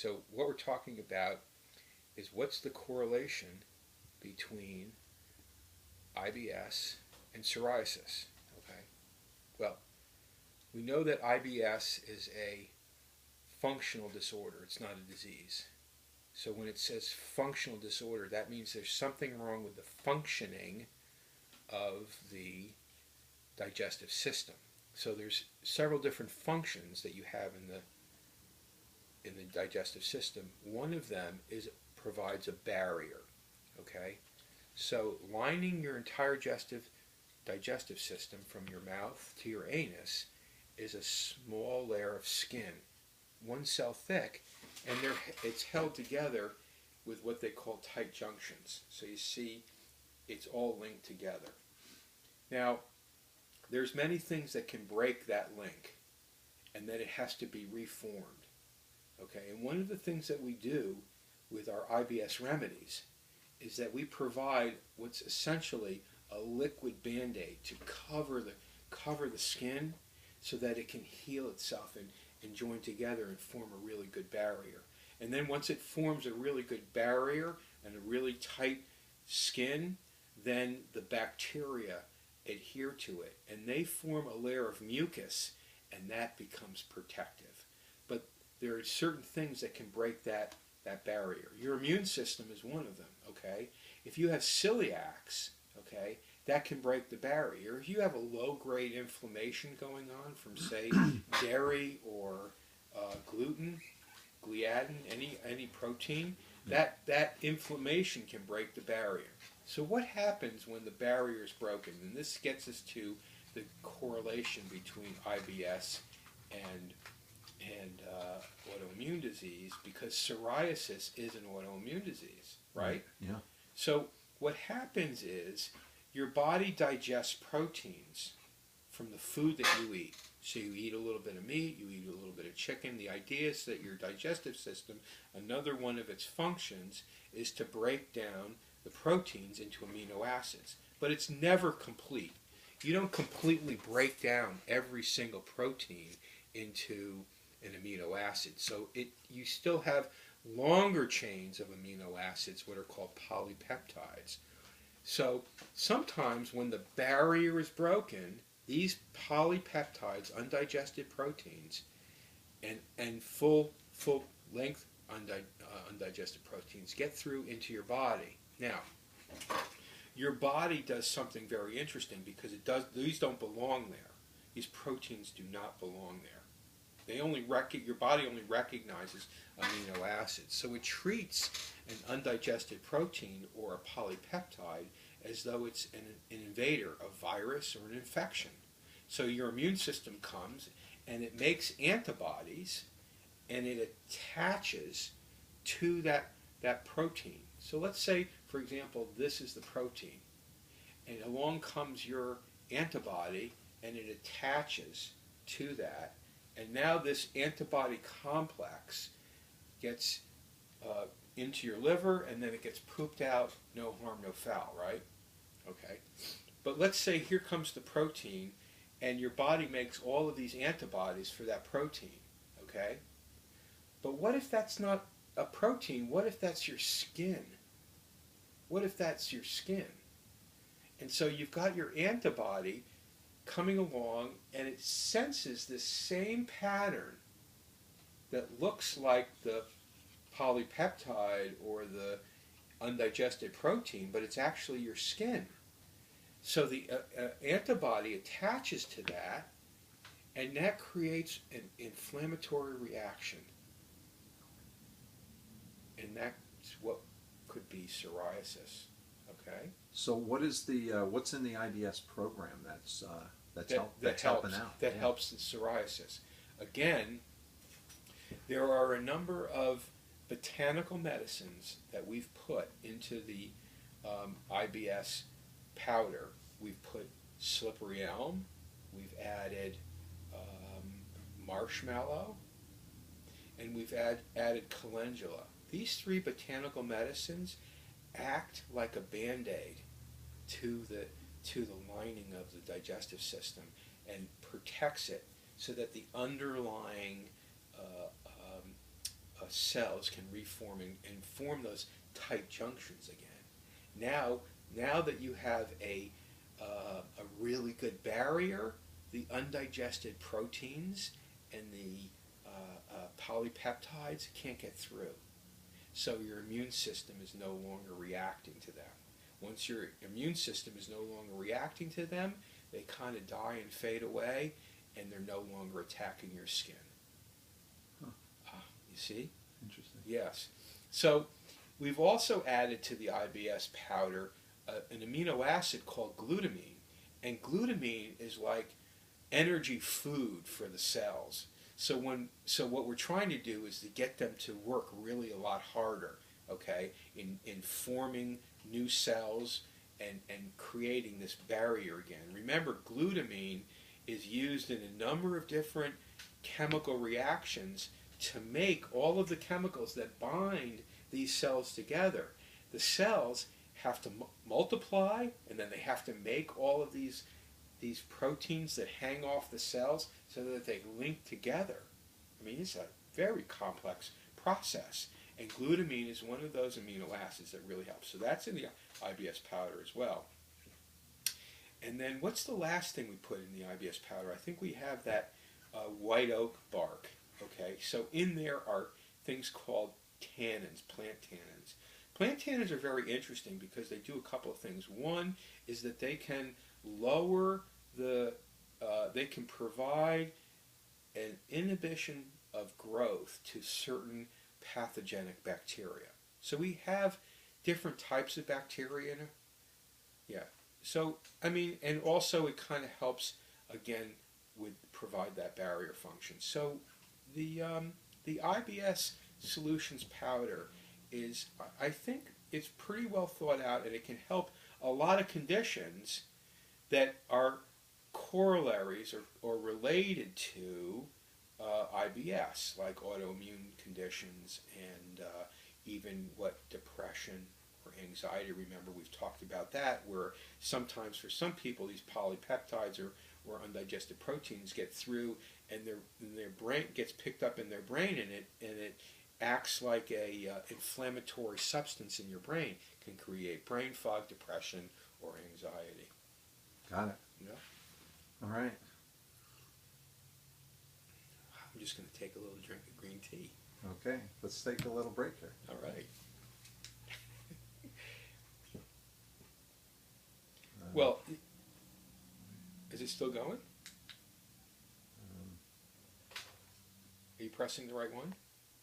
So what we're talking about is what's the correlation between IBS and psoriasis. Okay. Well, we know that IBS is a functional disorder. It's not a disease. So when it says functional disorder, that means there's something wrong with the functioning of the digestive system. So there's several different functions that you have in the digestive system. One of them is provides a barrier. Okay, so lining your entire digestive system from your mouth to your anus is a small layer of skin, one cell thick, and it's held together with what they call tight junctions. So you see, it's all linked together. Now, there's many things that can break that link, and then it has to be reformed. Okay, and one of the things that we do with our IBS remedies is that we provide what's essentially a liquid Band-Aid to cover the skin so that it can heal itself and join together and form a really good barrier. And then once it forms a really good barrier and a really tight skin, then the bacteria adhere to it and they form a layer of mucus, and that becomes protective. But there are certain things that can break that barrier. Your immune system is one of them, okay? If you have celiacs, okay, that can break the barrier. If you have a low-grade inflammation going on from, say, dairy or gluten, gliadin, any protein, that inflammation can break the barrier. So what happens when the barrier is broken? And this gets us to the correlation between IBS and autoimmune disease, because psoriasis is an autoimmune disease, right? Yeah. So what happens is your body digests proteins from the food that you eat. So you eat a little bit of meat, you eat a little bit of chicken. The idea is that your digestive system, another one of its functions, is to break down the proteins into amino acids. But it's never complete. You don't completely break down every single protein into an amino acid. So you still have longer chains of amino acids, what are called polypeptides. So sometimes when the barrier is broken, these polypeptides, undigested proteins, and full length undigested proteins get through into your body. Now, your body does something very interesting, because these don't belong there. These proteins do not belong there. Your body only recognizes amino acids. So it treats an undigested protein or a polypeptide as though it's an invader, a virus or an infection. So your immune system comes and it makes antibodies and it attaches to that protein. So let's say, for example, this is the protein, and along comes your antibody and it attaches to that. And now this antibody complex gets into your liver, and then it gets pooped out, no harm, no foul, right? Okay. But let's say here comes the protein, and your body makes all of these antibodies for that protein, okay? But what if that's not a protein? What if that's your skin? What if that's your skin? And so you've got your antibody coming along, and it senses this same pattern that looks like the polypeptide or the undigested protein, but it's actually your skin. So the antibody attaches to that, and that creates an inflammatory reaction. And that's what could be psoriasis. Okay. So what's in the IBS program that's helping out? That helps the psoriasis. Again, there are a number of botanical medicines that we've put into the IBS powder. We've put slippery elm, we've added marshmallow, and we've added calendula. These three botanical medicines act like a Band-Aid to the lining of the digestive system and protects it, so that the underlying cells can reform and form those tight junctions again. Now that you have a really good barrier, the undigested proteins and the polypeptides can't get through. So your immune system is no longer reacting to them. Once your immune system is no longer reacting to them, they kind of die and fade away, and they're no longer attacking your skin. Huh. You see? Interesting. Yes. So we've also added to the IBS powder an amino acid called glutamine. And glutamine is like energy food for the cells. So what we're trying to do is to get them to work really a lot harder, okay, in forming new cells and creating this barrier again. Remember, glutamine is used in a number of different chemical reactions to make all of the chemicals that bind these cells together. The cells have to multiply, and then they have to make all of these proteins that hang off the cells so that they link together. I mean, it's a very complex process, and glutamine is one of those amino acids that really helps. So that's in the IBS powder as well. And then what's the last thing we put in the IBS powder? I think we have that white oak bark. Okay, so in there are things called tannins, plant tannins. Plant tannins are very interesting because they do a couple of things. One is that they can lower they can provide an inhibition of growth to certain pathogenic bacteria. So we have different types of bacteria in it. Yeah. So, I mean, and also it kind of helps, again, with provide that barrier function. So the IBS solutions powder is, I think it's pretty well thought out, and it can help a lot of conditions that are corollaries or related to IBS, like autoimmune conditions and even depression or anxiety. Remember, we've talked about that, where sometimes for some people these polypeptides or undigested proteins get through, and their brain gets picked up in their brain, and it acts like a inflammatory substance in your brain, can create brain fog, depression, or anxiety. Got it. Yeah. All right. I'm just going to take a little drink of green tea. Okay, let's take a little break here. All right. Well, is it still going? Are you pressing the right one?